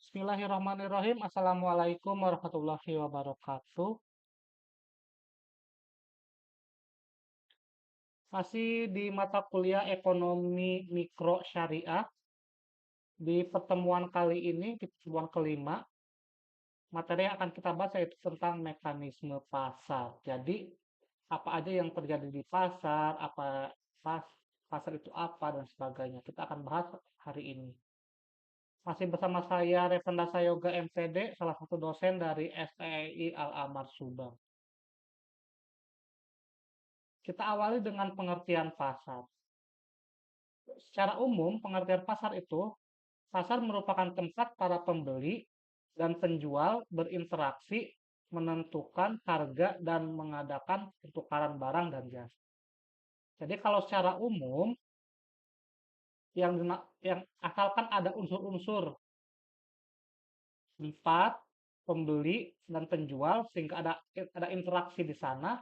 Bismillahirrahmanirrahim. Assalamualaikum warahmatullahi wabarakatuh. Masih di mata kuliah Ekonomi Mikro Syariah. Di pertemuan kali ini, di pertemuan kelima, materi yang akan kita bahas yaitu tentang mekanisme pasar. Jadi, apa aja yang terjadi di pasar, pasar itu apa, dan sebagainya. Kita akan bahas hari ini. Masih bersama saya, Revendasa Yoga MPD, salah satu dosen dari STI Al-Amar Subang. Kita awali dengan pengertian pasar. Secara umum, pengertian pasar itu, pasar merupakan tempat para pembeli dan penjual berinteraksi, menentukan harga, dan mengadakan pertukaran barang dan jasa. Jadi kalau secara umum, yang asalkan ada unsur-unsur tempat, pembeli, dan penjual, sehingga ada interaksi di sana,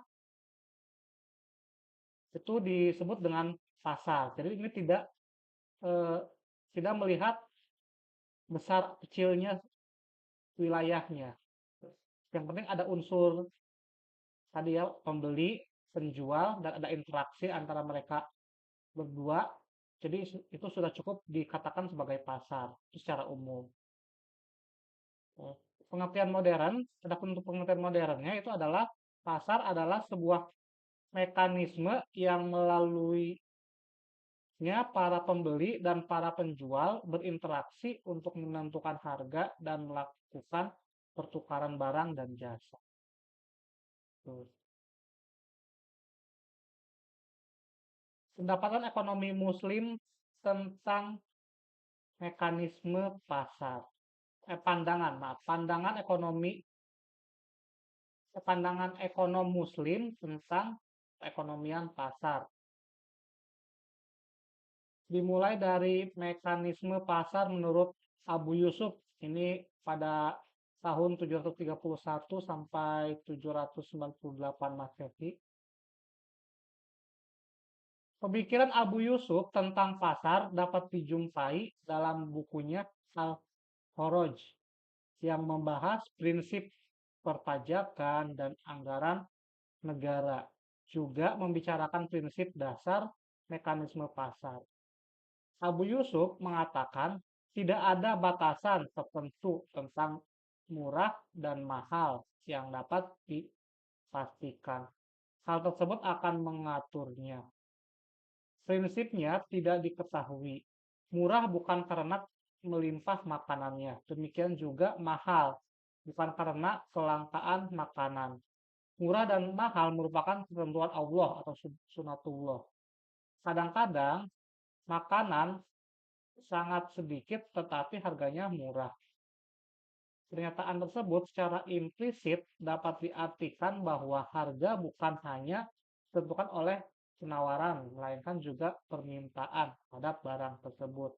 itu disebut dengan pasar. Jadi ini eh, tidak melihat besar kecilnya wilayahnya. Yang penting ada unsur tadi ya, pembeli, penjual, dan ada interaksi antara mereka berdua. Jadi itu sudah cukup dikatakan sebagai pasar itu secara umum. Pengertian modern, adapun untuk pengertian modernnya itu adalah pasar adalah sebuah mekanisme yang melaluinya para pembeli dan para penjual berinteraksi untuk menentukan harga dan melakukan pertukaran barang dan jasa. Tuh. Pendapatan ekonomi Muslim tentang mekanisme pasar. Pandangan ekonom Muslim tentang perekonomian pasar. Dimulai dari mekanisme pasar menurut Abu Yusuf, ini pada tahun 731 sampai 798 Masehi. Pemikiran Abu Yusuf tentang pasar dapat dijumpai dalam bukunya Al-Kharaj yang membahas prinsip perpajakan dan anggaran negara, juga membicarakan prinsip dasar mekanisme pasar. Abu Yusuf mengatakan tidak ada batasan tertentu tentang murah dan mahal yang dapat dipastikan. Hal tersebut akan mengaturnya. Prinsipnya tidak diketahui. Murah bukan karena melimpah makanannya. Demikian juga mahal, bukan karena kelangkaan makanan. Murah dan mahal merupakan ketentuan Allah atau sunatullah. Kadang-kadang makanan sangat sedikit tetapi harganya murah. Pernyataan tersebut secara implisit dapat diartikan bahwa harga bukan hanya ditentukan oleh penawaran, melainkan juga permintaan terhadap barang tersebut.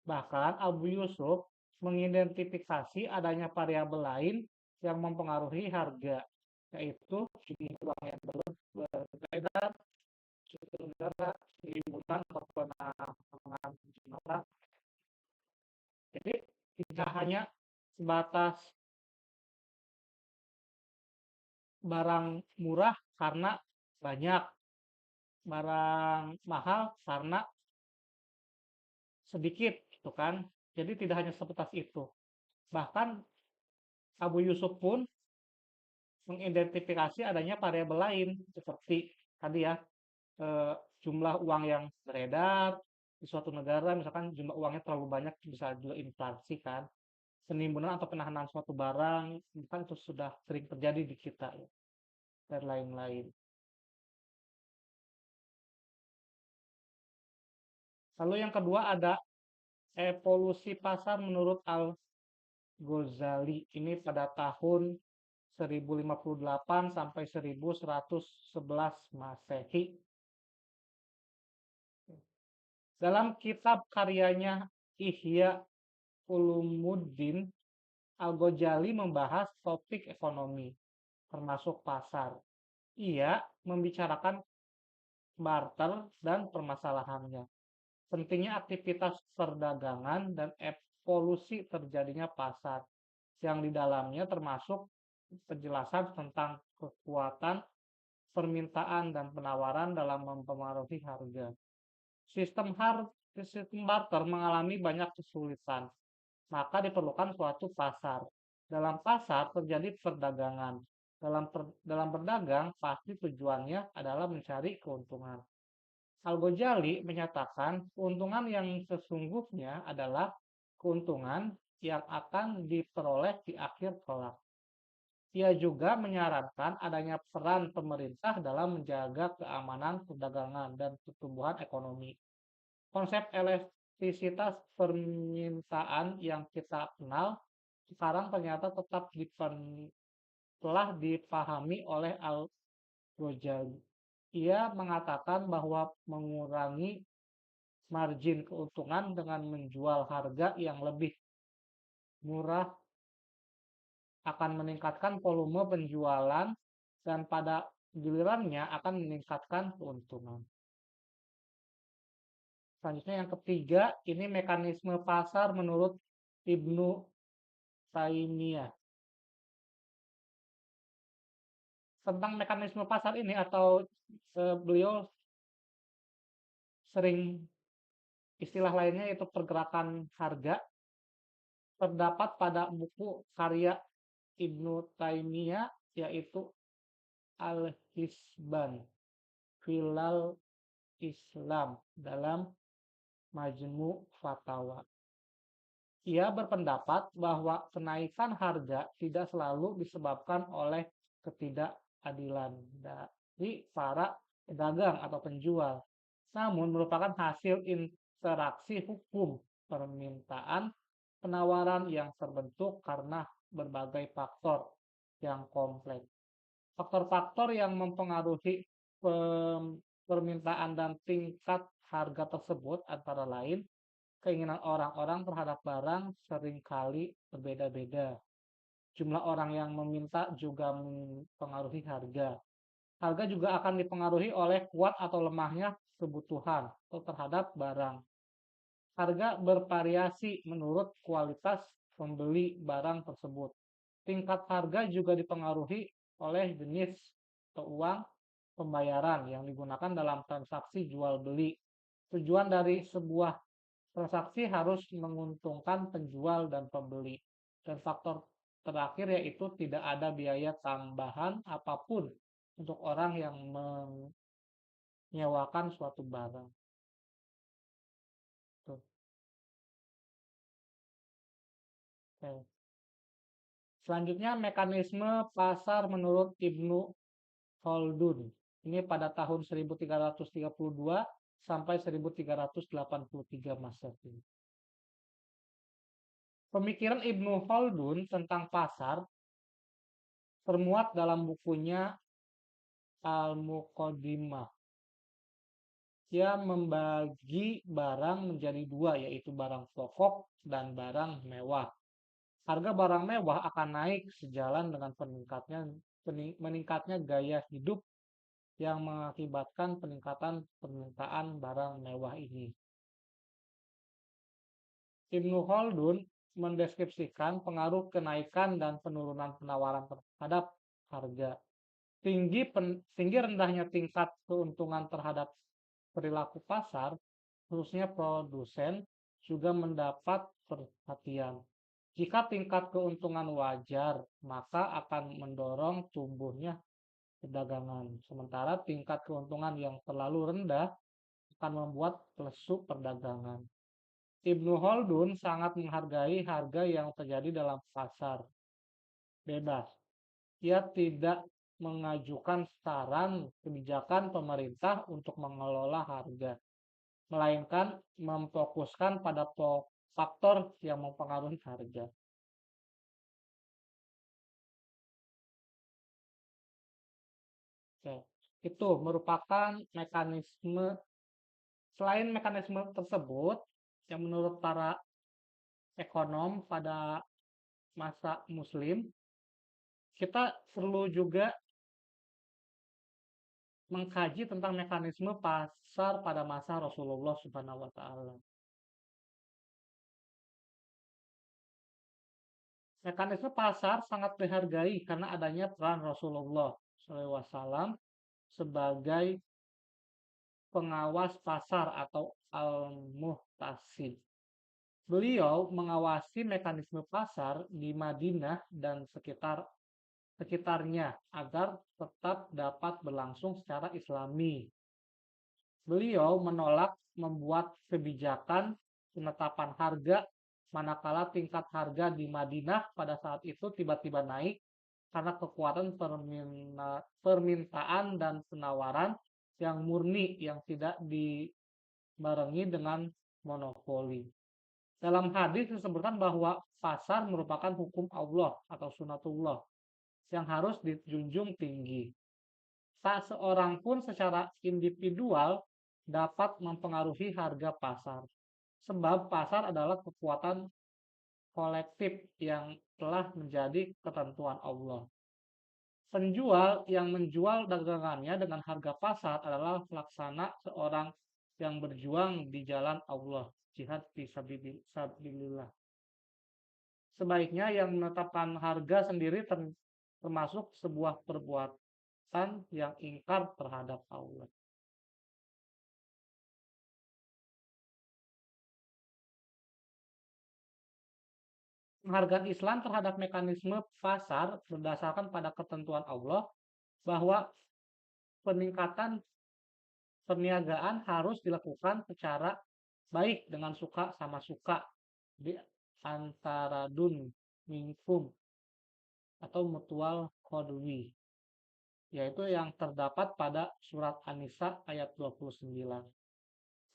Bahkan Abu Yusuf mengidentifikasi adanya variabel lain yang mempengaruhi harga, yaitu jumlah uang yang beredar, suku negara, timbunan, atau penambangan jumlah. Jadi tidak hanya sebatas barang murah karena banyak, barang mahal karena sedikit, gitu kan. Jadi tidak hanya sebatas itu. Bahkan Abu Yusuf pun mengidentifikasi adanya variabel lain seperti tadi ya, jumlah uang yang beredar di suatu negara, misalkan jumlah uangnya terlalu banyak bisa juga inflasi kan. Penimbunan atau penahanan suatu barang, kan itu sudah sering terjadi di kita ya, dan lain-lain. Lalu yang kedua ada evolusi pasar menurut Al-Ghazali. Ini pada tahun 1058 sampai 1111 Masehi. Dalam kitab karyanya Ihya Ulumuddin, Al-Ghazali membahas topik ekonomi, termasuk pasar. Ia membicarakan barter dan permasalahannya, pentingnya aktivitas perdagangan dan evolusi terjadinya pasar, yang di dalamnya termasuk penjelasan tentang kekuatan permintaan dan penawaran dalam mempengaruhi harga. Sistem barter mengalami banyak kesulitan, maka diperlukan suatu pasar. Dalam pasar terjadi perdagangan. Dalam berdagang, pasti tujuannya adalah mencari keuntungan. Al-Ghazali menyatakan keuntungan yang sesungguhnya adalah keuntungan yang akan diperoleh di akhir kelak. Ia juga menyarankan adanya peran pemerintah dalam menjaga keamanan perdagangan dan pertumbuhan ekonomi. Konsep elastisitas permintaan yang kita kenal sekarang ternyata telah dipahami oleh Al-Ghazali. Ia mengatakan bahwa mengurangi margin keuntungan dengan menjual harga yang lebih murah akan meningkatkan volume penjualan dan pada gilirannya akan meningkatkan keuntungan. Selanjutnya yang ketiga, ini mekanisme pasar menurut Ibnu Taimiyah. Tentang mekanisme pasar ini atau beliau sering istilah lainnya yaitu pergerakan harga, terdapat pada buku karya Ibnu Taimiyah yaitu Al-Hisban Filal Islam dalam Majmu' Fatawa. Ia berpendapat bahwa kenaikan harga tidak selalu disebabkan oleh ketidakadilan dari para pedagang atau penjual, namun merupakan hasil interaksi hukum permintaan penawaran yang terbentuk karena berbagai faktor yang kompleks. Faktor-faktor yang mempengaruhi permintaan dan tingkat harga tersebut antara lain keinginan orang-orang terhadap barang seringkali berbeda-beda. Jumlah orang yang meminta juga mempengaruhi harga. Harga juga akan dipengaruhi oleh kuat atau lemahnya kebutuhan terhadap barang. Harga bervariasi menurut kualitas pembeli barang tersebut. Tingkat harga juga dipengaruhi oleh jenis atau uang pembayaran yang digunakan dalam transaksi jual beli. Tujuan dari sebuah transaksi harus menguntungkan penjual dan pembeli. Dan faktor terakhir yaitu tidak ada biaya tambahan apapun untuk orang yang menyewakan suatu barang. Tuh. Oke. Selanjutnya mekanisme pasar menurut Ibnu Khaldun. Ini pada tahun 1332 sampai 1383 Masehi. Pemikiran Ibnu Khaldun tentang pasar termuat dalam bukunya Al-Muqaddimah. Ia membagi barang menjadi dua, yaitu barang pokok dan barang mewah. Harga barang mewah akan naik sejalan dengan meningkatnya gaya hidup yang mengakibatkan peningkatan permintaan barang mewah ini. Ibnu Khaldun mendeskripsikan pengaruh kenaikan dan penurunan penawaran terhadap harga. Tinggi rendahnya tingkat keuntungan terhadap perilaku pasar, khususnya produsen, juga mendapat perhatian. Jika tingkat keuntungan wajar, maka akan mendorong tumbuhnya perdagangan. Sementara tingkat keuntungan yang terlalu rendah akan membuat lesu perdagangan. Ibnu Khaldun sangat menghargai harga yang terjadi dalam pasar bebas. Ia tidak mengajukan saran kebijakan pemerintah untuk mengelola harga. melainkan memfokuskan pada faktor yang mempengaruhi harga. Oke, itu merupakan mekanisme. Selain mekanisme tersebut, yang menurut para ekonom pada masa Muslim, kita perlu juga mengkaji tentang mekanisme pasar pada masa Rasulullah Subhanahu wa taala. Mekanisme pasar sangat dihargai karena adanya peran Rasulullah SAW sebagai pengawas pasar atau al-muhtasib. Beliau mengawasi mekanisme pasar di Madinah dan sekitarnya agar tetap dapat berlangsung secara islami. Beliau menolak membuat kebijakan penetapan harga manakala tingkat harga di Madinah pada saat itu tiba-tiba naik karena kekuatan permintaan dan penawaran yang murni yang tidak dibarengi dengan monopoli. Dalam hadis disebutkan bahwa pasar merupakan hukum Allah atau sunatullah yang harus dijunjung tinggi. Tak seorang pun secara individual dapat mempengaruhi harga pasar. Sebab pasar adalah kekuatan kolektif yang telah menjadi ketentuan Allah. Penjual yang menjual dagangannya dengan harga pasar adalah pelaksana seorang yang berjuang di jalan Allah, jihad fisabilillah. Sebaiknya yang menetapkan harga sendiri termasuk sebuah perbuatan yang ingkar terhadap Allah. Penghargaan Islam terhadap mekanisme pasar berdasarkan pada ketentuan Allah bahwa peningkatan perniagaan harus dilakukan secara baik dengan suka sama suka di antara dun minkum atau mutual kodwi, yaitu yang terdapat pada surat An-Nisa ayat 29.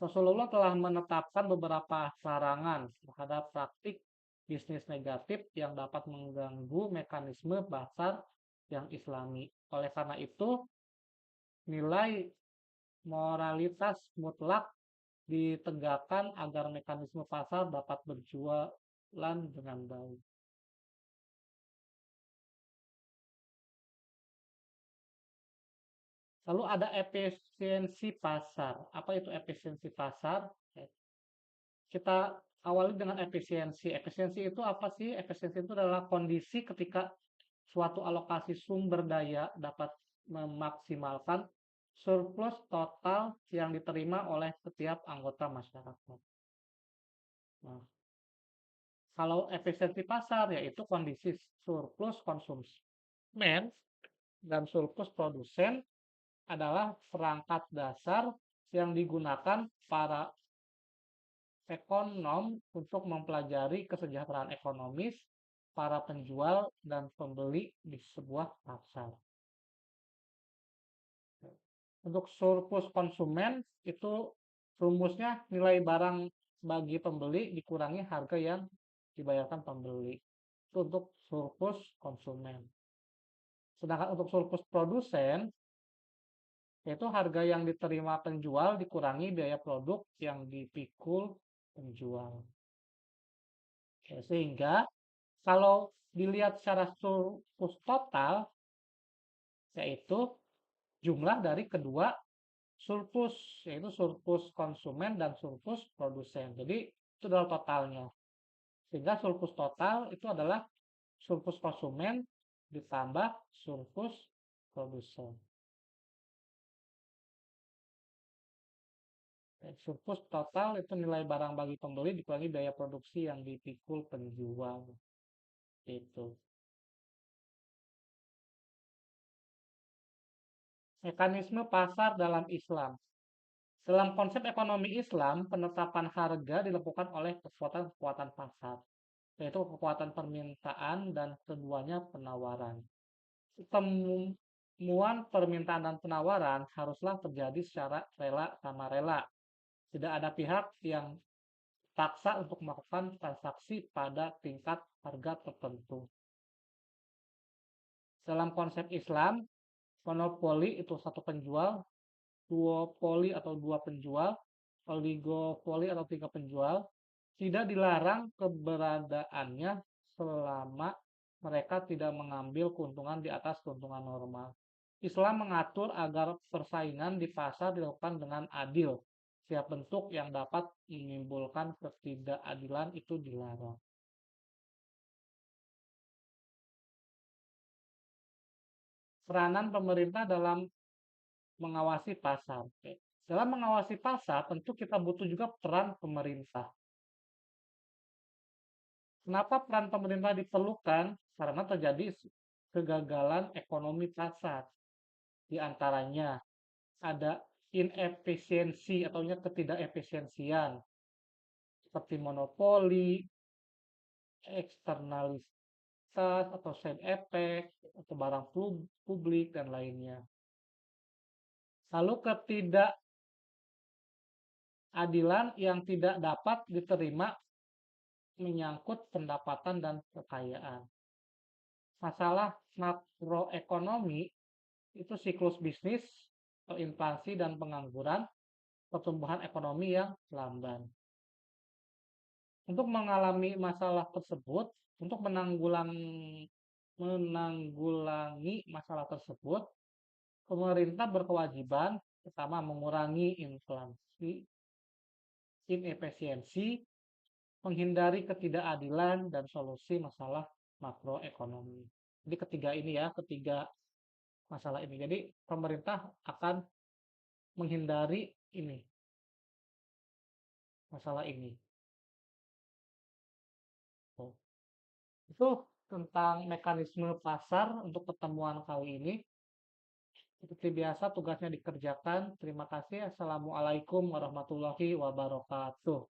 Rasulullah telah menetapkan beberapa larangan terhadap praktik bisnis negatif yang dapat mengganggu mekanisme pasar yang islami. Oleh karena itu, nilai moralitas mutlak ditegakkan agar mekanisme pasar dapat berjualan dengan baik. Lalu ada efisiensi pasar. Apa itu efisiensi pasar? Kita awali dengan efisiensi. Efisiensi itu apa sih? Efisiensi itu adalah kondisi ketika suatu alokasi sumber daya dapat memaksimalkan surplus total yang diterima oleh setiap anggota masyarakat. Nah, kalau efisiensi pasar yaitu kondisi surplus konsumen dan surplus produsen adalah perangkat dasar yang digunakan para ekonom untuk mempelajari kesejahteraan ekonomis para penjual dan pembeli di sebuah pasar. Untuk surplus konsumen itu rumusnya nilai barang bagi pembeli dikurangi harga yang dibayarkan pembeli. Itu untuk surplus konsumen. Sedangkan untuk surplus produsen, yaitu harga yang diterima penjual dikurangi biaya produk yang dipikul penjual. Oke, sehingga kalau dilihat secara surplus total, yaitu jumlah dari kedua surplus, yaitu surplus konsumen dan surplus produsen. Jadi itu adalah totalnya. Sehingga surplus total itu adalah surplus konsumen ditambah surplus produsen. Surplus total itu nilai barang bagi pembeli dikurangi biaya produksi yang dipikul penjual. Itu. Mekanisme pasar dalam Islam. Dalam konsep ekonomi Islam, penetapan harga dilakukan oleh kekuatan-kekuatan pasar, yaitu kekuatan permintaan dan keduanya penawaran. Temuan permintaan dan penawaran haruslah terjadi secara rela sama rela, Tidak ada pihak yang paksa untuk melakukan transaksi pada tingkat harga tertentu. Dalam konsep Islam, monopoli itu satu penjual, duopoli atau dua penjual, oligopoli atau tiga penjual, tidak dilarang keberadaannya selama mereka tidak mengambil keuntungan di atas keuntungan normal. Islam mengatur agar persaingan di pasar dilakukan dengan adil. Setiap bentuk yang dapat menimbulkan ketidakadilan itu dilarang. Peranan pemerintah dalam mengawasi pasar. Dalam mengawasi pasar, tentu kita butuh juga peran pemerintah. Kenapa peran pemerintah diperlukan? Karena terjadi kegagalan ekonomi pasar. Di antaranya ada inefisiensi atau ketidakefisiensian seperti monopoli, eksternalitas atau side effect atau barang publik dan lainnya. Lalu ketidakadilan yang tidak dapat diterima menyangkut pendapatan dan kekayaan. Masalah makroekonomi itu siklus bisnis, inflasi dan pengangguran, pertumbuhan ekonomi yang lamban. Untuk mengalami masalah tersebut, untuk menanggulangi masalah tersebut, pemerintah berkewajiban pertama mengurangi inflasi, inefisiensi, menghindari ketidakadilan dan solusi masalah makroekonomi. Jadi ketiga masalah ini. Jadi pemerintah akan menghindari ini, masalah ini. Itu tentang mekanisme pasar untuk pertemuan kali ini. Seperti biasa tugasnya dikerjakan. Terima kasih. Assalamualaikum warahmatullahi wabarakatuh.